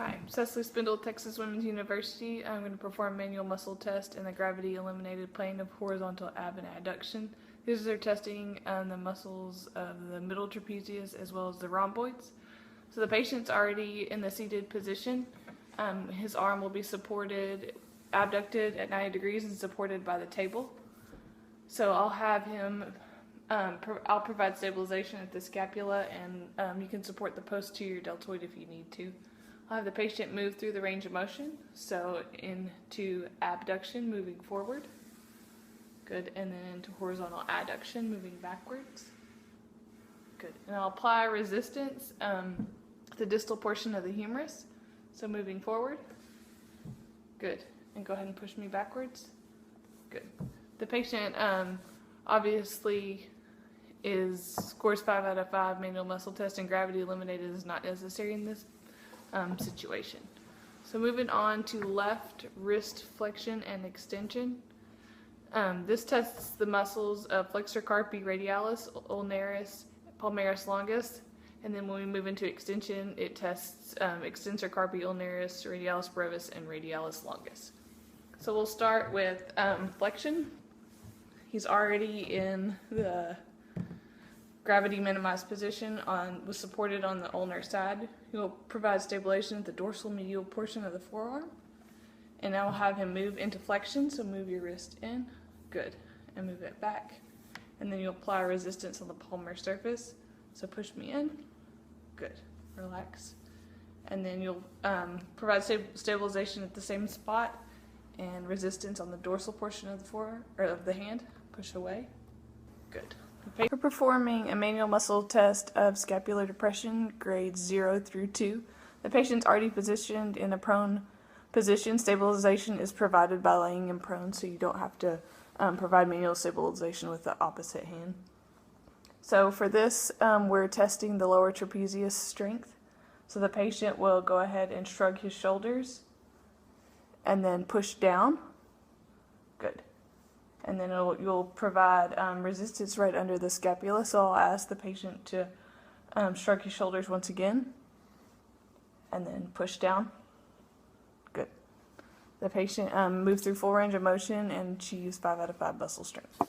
Hi, Cecily Spindle, Texas Women's University. I'm going to perform a manual muscle test in the gravity eliminated plane of horizontal ab and adduction. These are testing the muscles of the middle trapezius as well as the rhomboids. So the patient's already in the seated position. His arm will be supported, abducted at 90 degrees and supported by the table. So I'll have him, I'll provide stabilization at the scapula, and you can support the posterior deltoid if you need to. I'll have the patient move through the range of motion, so into abduction, moving forward. Good, and then into horizontal adduction, moving backwards. Good, and I'll apply resistance to the distal portion of the humerus, so moving forward. Good, and go ahead and push me backwards. Good. The patient obviously scores 5 out of 5 manual muscle test, and gravity eliminated is not necessary in this situation. So moving on to left wrist flexion and extension. This tests the muscles of flexor carpi radialis, ulnaris, palmaris longus, and then when we move into extension, it tests extensor carpi, ulnaris, radialis brevis, and radialis longus. So we'll start with flexion. He's already in the gravity minimized position, was supported on the ulnar side. He will provide stabilization at the dorsal medial portion of the forearm. And now we'll have him move into flexion, so move your wrist in. Good. And move it back. And then you'll apply resistance on the palmar surface. So push me in. Good. Relax. And then you'll provide stabilization at the same spot and resistance on the dorsal portion of the forearm, or of the hand. Push away. Good. For performing a manual muscle test of scapular depression, grades 0 through 2, the patient's already positioned in a prone position. Stabilization is provided by laying him prone, so you don't have to provide manual stabilization with the opposite hand. So for this, we're testing the lower trapezius strength. So the patient will go ahead and shrug his shoulders and then push down. Good. And then you'll provide resistance right under the scapula. So I'll ask the patient to shrug his shoulders once again and then push down. Good. The patient moved through full range of motion and she used 5 out of 5 muscle strength.